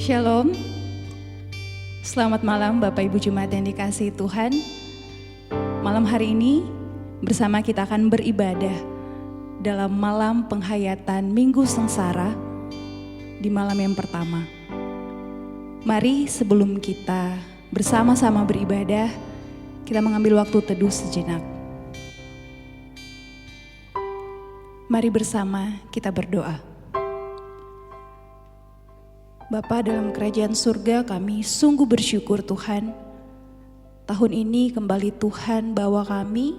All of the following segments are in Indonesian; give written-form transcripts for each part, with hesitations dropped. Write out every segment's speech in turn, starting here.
Shalom, selamat malam Bapak Ibu Jemaat yang dikasihi Tuhan. Malam hari ini bersama kita akan beribadah dalam malam penghayatan Minggu Sengsara di malam yang pertama. Mari sebelum kita bersama-sama beribadah, kita mengambil waktu teduh sejenak. Mari bersama kita berdoa. Bapa dalam kerajaan surga, kami sungguh bersyukur Tuhan. Tahun ini kembali Tuhan bawa kami,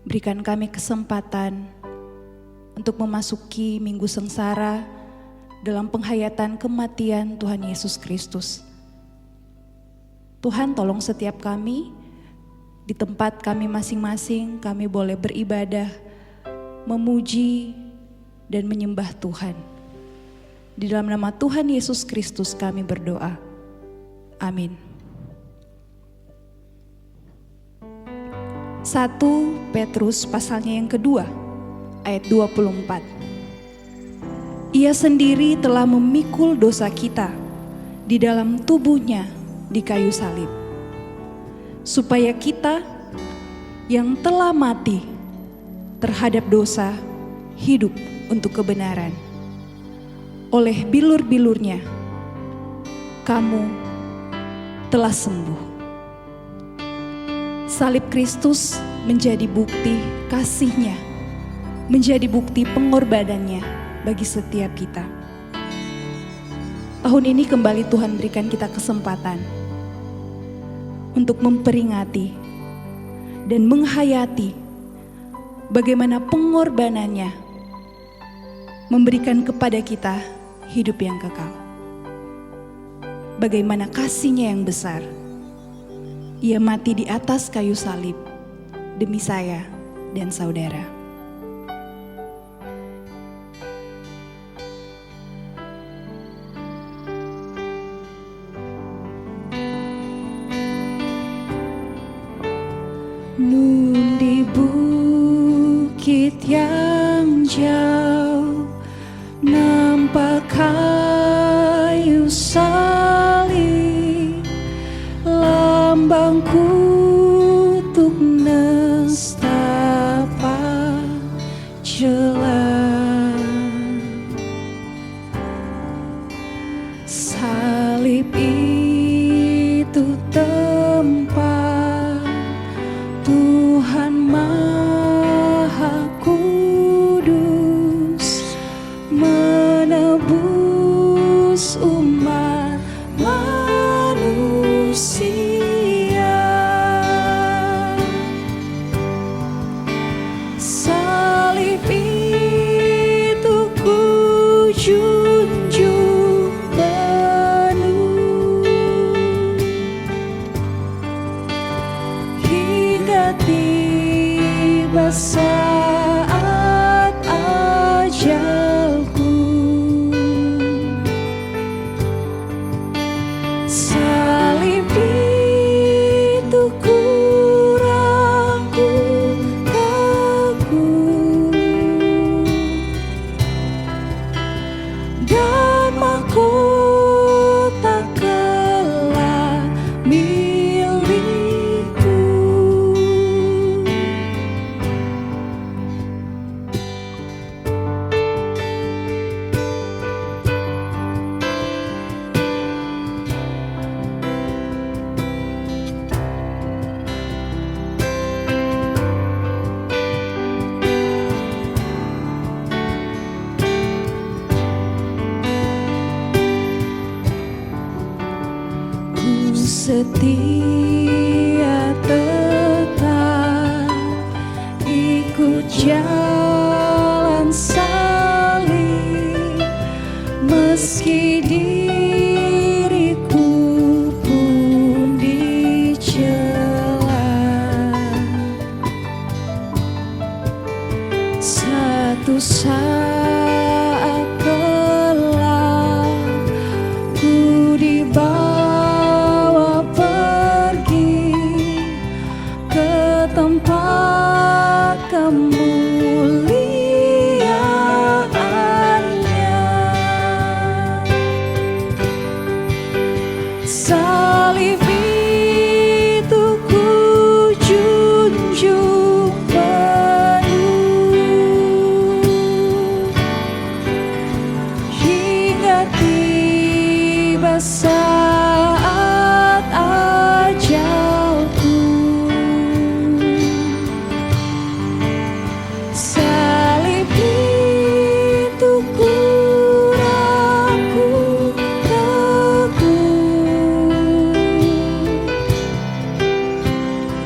berikan kami kesempatan untuk memasuki Minggu Sengsara dalam penghayatan kematian Tuhan Yesus Kristus. Tuhan tolong setiap kami, di tempat kami masing-masing kami boleh beribadah, memuji dan menyembah Tuhan. Di dalam nama Tuhan Yesus Kristus kami berdoa. Amin. 1 Petrus pasalnya yang kedua, ayat 24. Ia sendiri telah memikul dosa kita di dalam tubuhnya di kayu salib, supaya kita yang telah mati terhadap dosa hidup untuk kebenaran. Oleh bilur-bilurnya, kamu telah sembuh. Salib Kristus menjadi bukti kasih-Nya, menjadi bukti pengorbanannya bagi setiap kita. Tahun ini kembali Tuhan berikan kita kesempatan untuk memperingati dan menghayati bagaimana pengorbanannya memberikan kepada kita hidup yang kekal. Bagaimana kasih-Nya yang besar. Ia mati di atas kayu salib demi saya dan saudara. Nun di bukit yang jauh, nampak kayu salib, lambang kutuk nestapa jelas. Salib itu tempat Tuhan Maha Kudus menebus umat manusia. Salib itu ku junjung penuh hingga tiba saat ajalku. Salib itu ku rangkul teguh dan mahkota kelak milikku. Ku setia tetap ikut jalan salib, meski diriku pun dicela. Satu saat kelak ku dibawa pergi ke tempat kemuliaan-Nya. Salib itu kurangku teguh,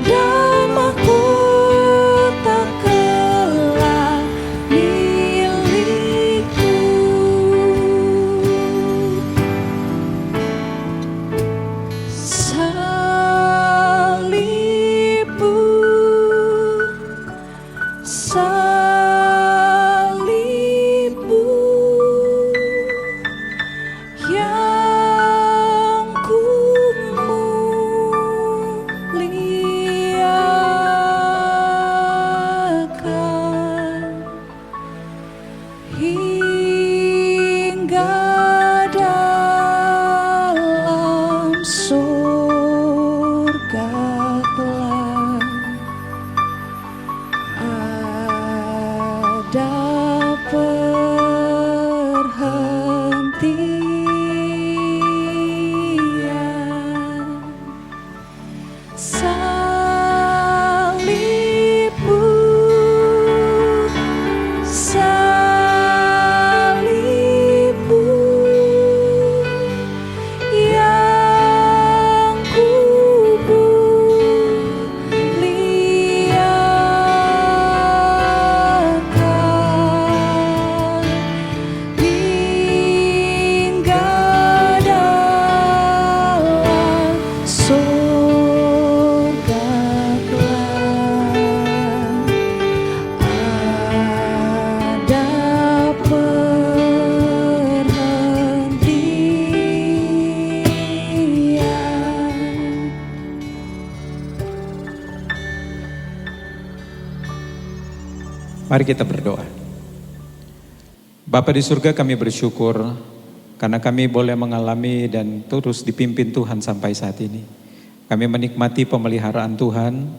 dan mahkota kelak milikku. Salibmu, salibmu yang kumuliakan hingga dalam surga kelak ada perhentian. Salibmu, salibmu yang kumuliakan hingga dalam surga kelak ada perhentian. Mari kita berdoa. Bapa di surga, kami bersyukur karena kami boleh mengalami dan terus dipimpin Tuhan sampai saat ini. Kami menikmati pemeliharaan Tuhan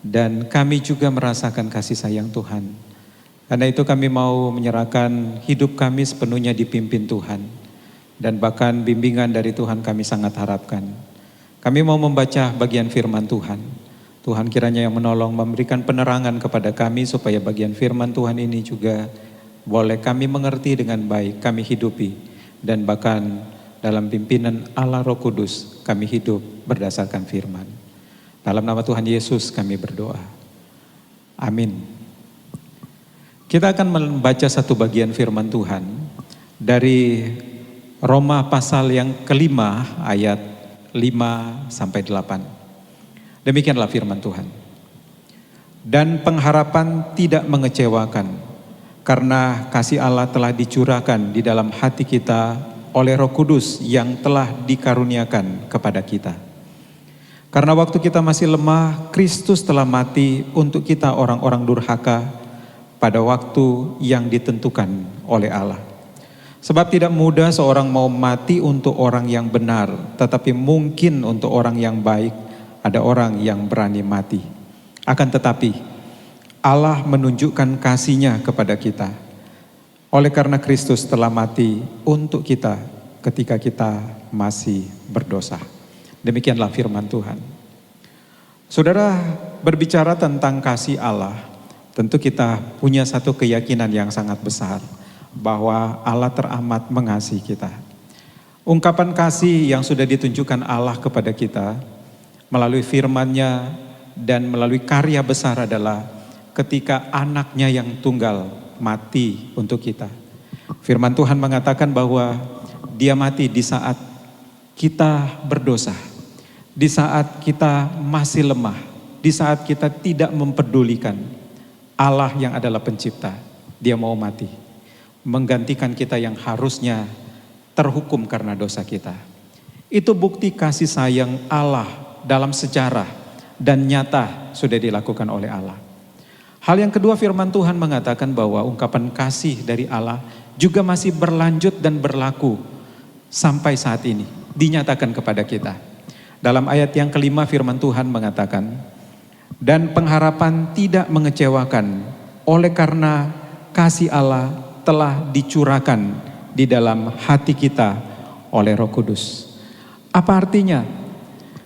dan kami juga merasakan kasih sayang Tuhan. Karena itu kami mau menyerahkan hidup kami sepenuhnya dipimpin Tuhan. Dan bahkan bimbingan dari Tuhan kami sangat harapkan. Kami mau membaca bagian firman Tuhan. Tuhan kiranya yang menolong memberikan penerangan kepada kami supaya bagian firman Tuhan ini juga boleh kami mengerti dengan baik, kami hidupi. Dan bahkan dalam pimpinan Allah Roh Kudus kami hidup berdasarkan firman. Dalam nama Tuhan Yesus kami berdoa. Amin. Kita akan membaca satu bagian firman Tuhan dari Roma pasal yang kelima ayat 5-8. Demikianlah firman Tuhan. Dan pengharapan tidak mengecewakan, karena kasih Allah telah dicurahkan di dalam hati kita oleh Roh Kudus yang telah dikaruniakan kepada kita. Karena waktu kita masih lemah, Kristus telah mati untuk kita orang-orang durhaka pada waktu yang ditentukan oleh Allah. Sebab tidak mudah seorang mau mati untuk orang yang benar, tetapi mungkin untuk orang yang baik ada orang yang berani mati. Akan tetapi Allah menunjukkan kasih-Nya kepada kita. Oleh karena Kristus telah mati untuk kita ketika kita masih berdosa. Demikianlah firman Tuhan. Saudara, berbicara tentang kasih Allah, tentu kita punya satu keyakinan yang sangat besar bahwa Allah teramat mengasihi kita. Ungkapan kasih yang sudah ditunjukkan Allah kepada kita melalui firman-Nya dan melalui karya besar adalah ketika anaknya yang tunggal mati untuk kita. Firman Tuhan mengatakan bahwa Dia mati di saat kita berdosa, di saat kita masih lemah, di saat kita tidak mempedulikan Allah yang adalah pencipta. Dia mau mati, menggantikan kita yang harusnya terhukum karena dosa kita. Itu bukti kasih sayang Allah dalam sejarah dan nyata sudah dilakukan oleh Allah. Hal yang kedua, firman Tuhan mengatakan bahwa ungkapan kasih dari Allah juga masih berlanjut dan berlaku sampai saat ini, dinyatakan kepada kita. Dalam ayat yang kelima firman Tuhan mengatakan, dan pengharapan tidak mengecewakan oleh karena kasih Allah telah dicurahkan di dalam hati kita oleh Roh Kudus. Apa artinya?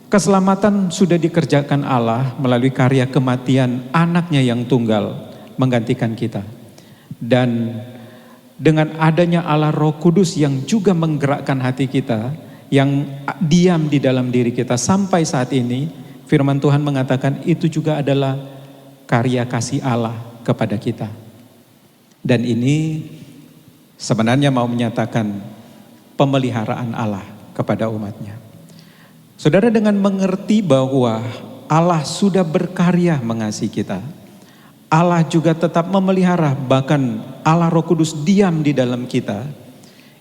Keselamatan sudah dikerjakan Allah melalui karya kematian anaknya yang tunggal. menggantikan kita. Dan dengan adanya Allah Roh Kudus yang juga menggerakkan hati kita, yang diam di dalam diri kita sampai saat ini, firman Tuhan mengatakan itu juga adalah karya kasih Allah kepada kita. Dan ini sebenarnya mau menyatakan pemeliharaan Allah kepada umatnya. Saudara, dengan mengerti bahwa Allah sudah berkarya mengasihi kita, Allah juga tetap memelihara, bahkan Allah Roh Kudus diam di dalam kita,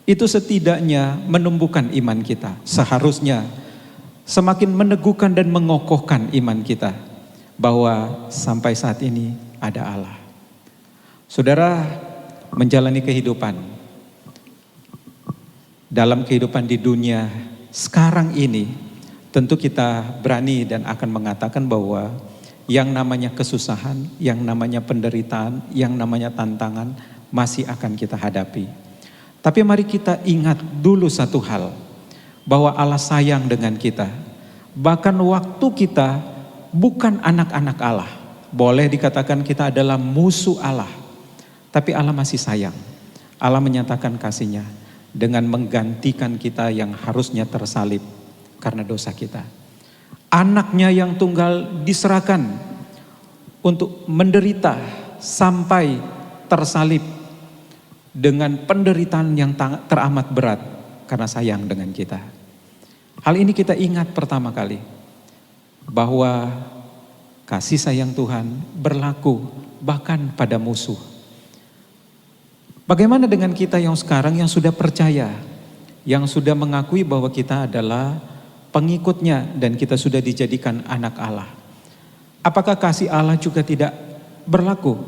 itu setidaknya menumbuhkan iman kita. Seharusnya semakin meneguhkan dan mengokohkan iman kita bahwa sampai saat ini ada Allah. Saudara, menjalani kehidupan, dalam kehidupan di dunia sekarang ini, tentu kita berani dan akan mengatakan bahwa yang namanya kesusahan, yang namanya penderitaan, yang namanya tantangan masih akan kita hadapi. Tapi mari kita ingat dulu satu hal, bahwa Allah sayang dengan kita. Bahkan waktu kita bukan anak-anak Allah, boleh dikatakan kita adalah musuh Allah, tapi Allah masih sayang. Allah menyatakan kasih-Nya dengan menggantikan kita yang harusnya tersalib karena dosa kita. Anaknya yang tunggal diserahkan untuk menderita sampai tersalib dengan penderitaan yang teramat berat karena sayang dengan kita. Hal ini kita ingat pertama kali, bahwa kasih sayang Tuhan berlaku bahkan pada musuh. Bagaimana dengan kita yang sekarang yang sudah percaya, yang sudah mengakui bahwa kita adalah pengikutnya dan kita sudah dijadikan anak Allah? Apakah kasih Allah juga tidak berlaku?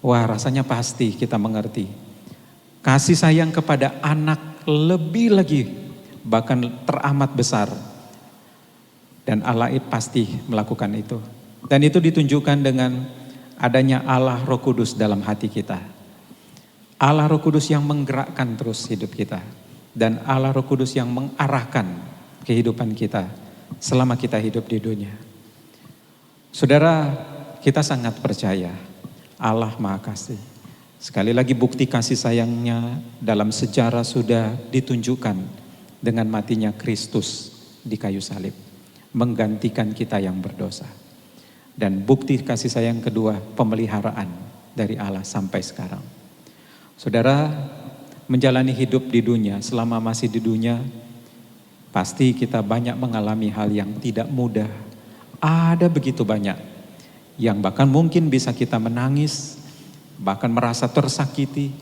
Wah, rasanya pasti kita mengerti. Kasih sayang kepada anak lebih lagi, bahkan teramat besar. Dan Allah pasti melakukan itu. Dan itu ditunjukkan dengan adanya Allah Roh Kudus dalam hati kita. Allah Roh Kudus yang menggerakkan terus hidup kita. Dan Allah Roh Kudus yang mengarahkan kehidupan kita selama kita hidup di dunia. Saudara, kita sangat percaya Allah Maha Kasih. Sekali lagi bukti kasih sayangnya dalam sejarah sudah ditunjukkan dengan matinya Kristus di kayu salib, menggantikan kita yang berdosa. Dan bukti kasih sayang kedua, pemeliharaan dari Allah sampai sekarang. Saudara, menjalani hidup di dunia, selama masih di dunia, pasti kita banyak mengalami hal yang tidak mudah. Ada begitu banyak yang bahkan mungkin bisa kita menangis, bahkan merasa tersakiti,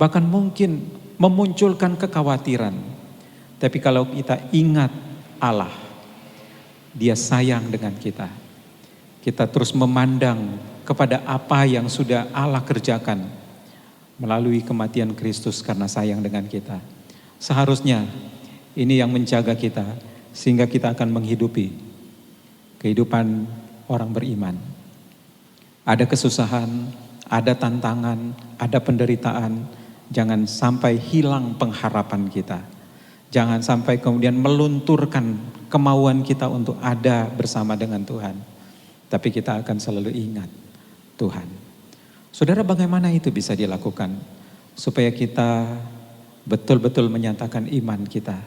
bahkan mungkin memunculkan kekhawatiran. Tapi kalau kita ingat Allah, Dia sayang dengan kita. Kita terus memandang kepada apa yang sudah Allah kerjakan melalui kematian Kristus karena sayang dengan kita. Seharusnya ini yang menjaga kita sehingga kita akan menghidupi kehidupan orang beriman. Ada kesusahan, ada tantangan, ada penderitaan. Jangan sampai hilang pengharapan kita. Jangan sampai kemudian melunturkan kemauan kita untuk ada bersama dengan Tuhan. Tapi kita akan selalu ingat Tuhan. Saudara, bagaimana itu bisa dilakukan? Supaya kita betul-betul menyatakan iman kita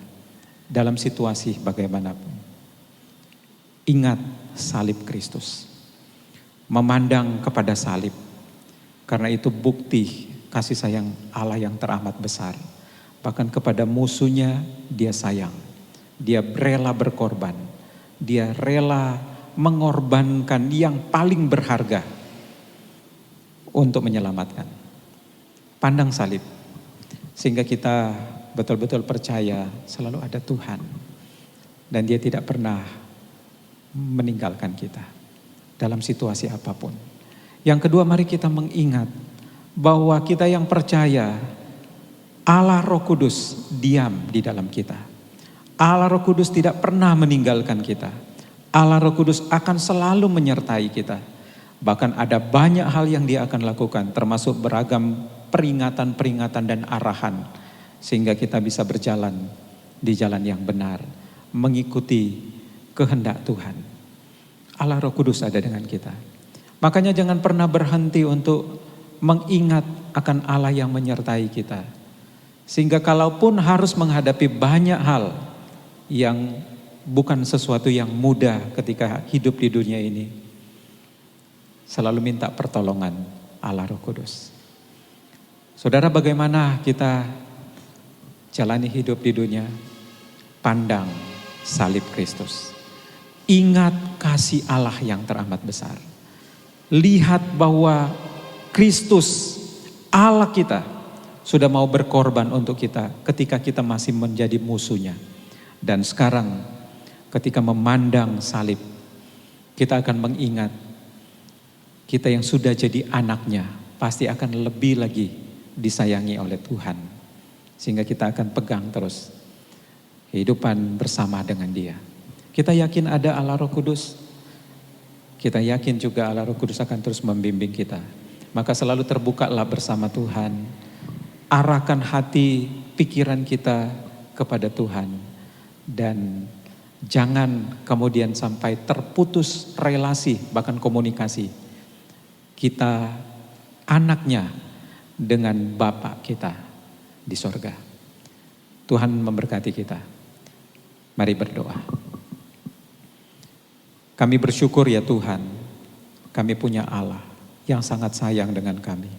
dalam situasi bagaimanapun. Ingat salib Kristus. Memandang kepada salib. Karena itu bukti kasih sayang Allah yang teramat besar. Bahkan kepada musuhnya Dia sayang. Dia rela berkorban. Dia rela mengorbankan yang paling berharga untuk menyelamatkan. Pandang salib. Sehingga kita betul-betul percaya selalu ada Tuhan. Dan Dia tidak pernah meninggalkan kita dalam situasi apapun. Yang kedua, mari kita mengingat bahwa kita yang percaya Allah Roh Kudus diam di dalam kita. Allah Roh Kudus tidak pernah meninggalkan kita. Allah Roh Kudus akan selalu menyertai kita. Bahkan ada banyak hal yang Dia akan lakukan, termasuk beragam peringatan-peringatan dan arahan, sehingga kita bisa berjalan di jalan yang benar, mengikuti kehendak Tuhan. Allah Roh Kudus ada dengan kita. Makanya jangan pernah berhenti untuk mengingat akan Allah yang menyertai kita. Sehingga kalaupun harus menghadapi banyak hal yang bukan sesuatu yang mudah ketika hidup di dunia ini, selalu minta pertolongan Allah Roh Kudus. Saudara, bagaimana kita jalani hidup di dunia? Pandang salib Kristus. Ingat kasih Allah yang teramat besar. Lihat bahwa Kristus, Allah kita, sudah mau berkorban untuk kita ketika kita masih menjadi musuhnya. Dan sekarang ketika memandang salib, kita akan mengingat kita yang sudah jadi anaknya pasti akan lebih lagi disayangi oleh Tuhan. Sehingga kita akan pegang terus kehidupan bersama dengan Dia. Kita yakin ada Allah Roh Kudus. Kita yakin juga Allah Roh Kudus akan terus membimbing kita. Maka selalu terbukalah bersama Tuhan. Arahkan hati, pikiran kita kepada Tuhan. Dan jangan kemudian sampai terputus relasi, bahkan komunikasi kita anaknya dengan Bapa kita di sorga. Tuhan memberkati kita. Mari berdoa. Kami bersyukur ya Tuhan, kami punya Allah yang sangat sayang dengan kami.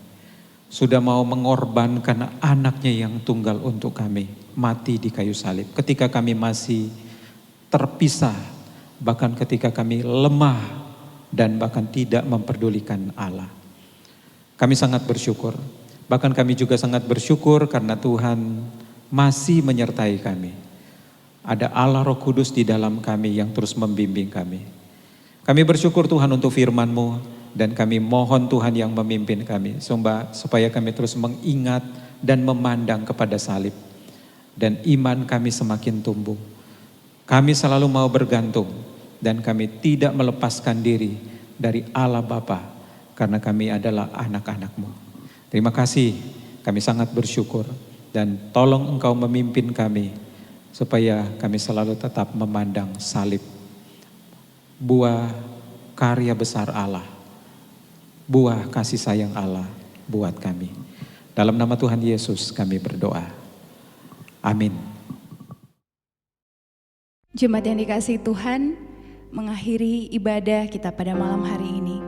Sudah mau mengorbankan anaknya yang tunggal untuk kami, mati di kayu salib. Ketika kami masih terpisah, bahkan ketika kami lemah dan bahkan tidak memperdulikan Allah. Kami sangat bersyukur, bahkan kami juga sangat bersyukur karena Tuhan masih menyertai kami. Ada Allah Roh Kudus di dalam kami yang terus membimbing kami. Kami bersyukur Tuhan untuk firman-Mu dan kami mohon Tuhan yang memimpin kami supaya kami terus mengingat dan memandang kepada salib dan iman kami semakin tumbuh. Kami selalu mau bergantung dan kami tidak melepaskan diri dari Allah Bapa karena kami adalah anak-anak-Mu. Terima kasih, kami sangat bersyukur dan tolong Engkau memimpin kami supaya kami selalu tetap memandang salib. Buah karya besar Allah, buah kasih sayang Allah buat kami. Dalam nama Tuhan Yesus kami berdoa. Amin. Jemaat yang dikasihi Tuhan, mengakhiri ibadah kita pada malam hari ini.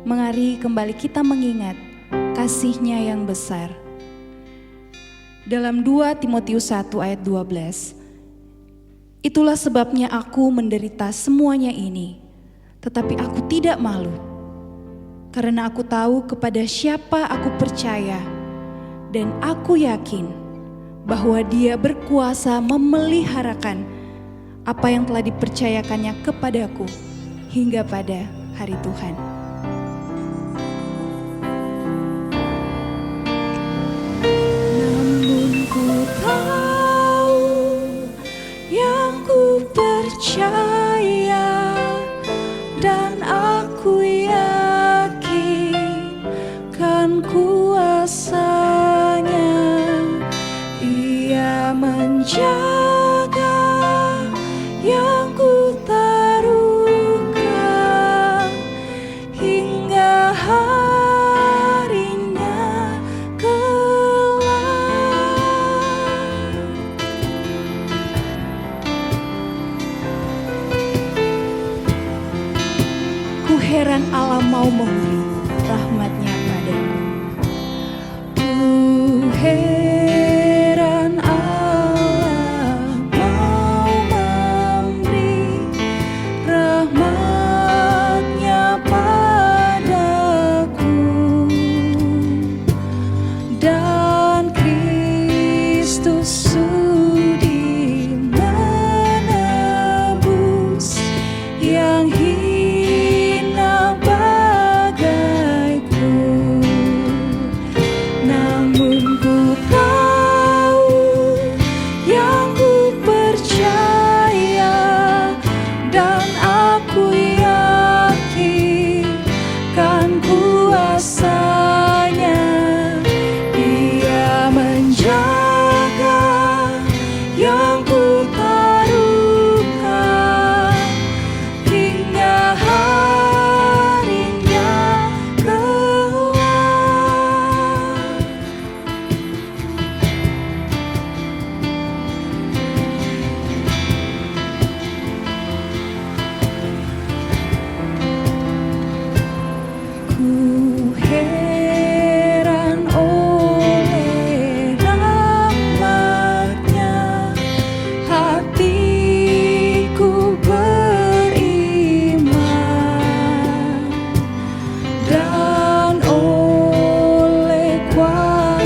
Mari kembali kita mengingat kasih-Nya yang besar. Dalam 2 Timotius 1 ayat 12, itulah sebabnya aku menderita semuanya ini, tetapi aku tidak malu, karena aku tahu kepada siapa aku percaya, dan aku yakin bahwa Dia berkuasa memeliharakan apa yang telah dipercayakannya kepadaku hingga pada hari Tuhan. Namun ku tahu yang ku percaya, dan aku yakin kan kuasa-Nya. Ia menjaga yang ku taruhkan hingga harinya kelak. Ku heran Allah mau memberi rahmat-Nya padaku. Ku heran Allah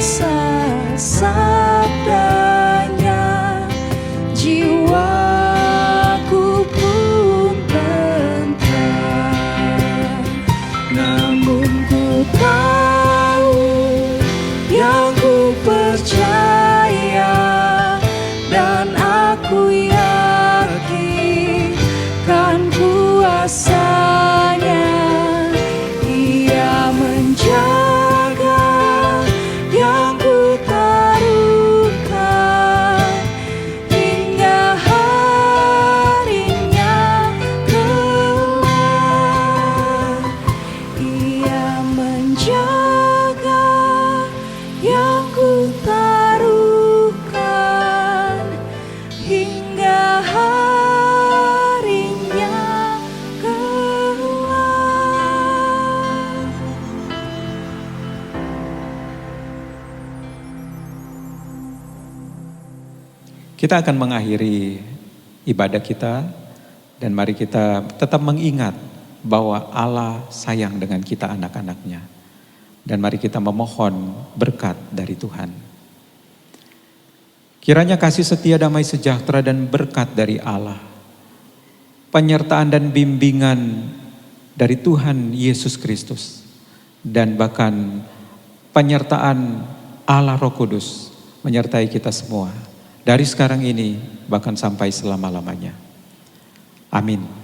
kuasa sabdanya, jiwaku pun tentram. Namun ku tahu, yang ku percaya, dan aku yakin kan kuasanya. Ia menjaga yang ku taruhkan hingga harinya kelak. Ia menjaga yang ku taruhkan hingga harinya kelak. Kita akan mengakhiri ibadah kita, dan mari kita tetap mengingat bahwa Allah sayang dengan kita anak-anaknya. Dan mari kita memohon berkat dari Tuhan. Kiranya kasih setia, damai sejahtera, dan berkat dari Allah, penyertaan dan bimbingan dari Tuhan Yesus Kristus, dan bahkan penyertaan Allah Roh Kudus menyertai kita semua dari sekarang ini bahkan sampai selama-lamanya. Amin.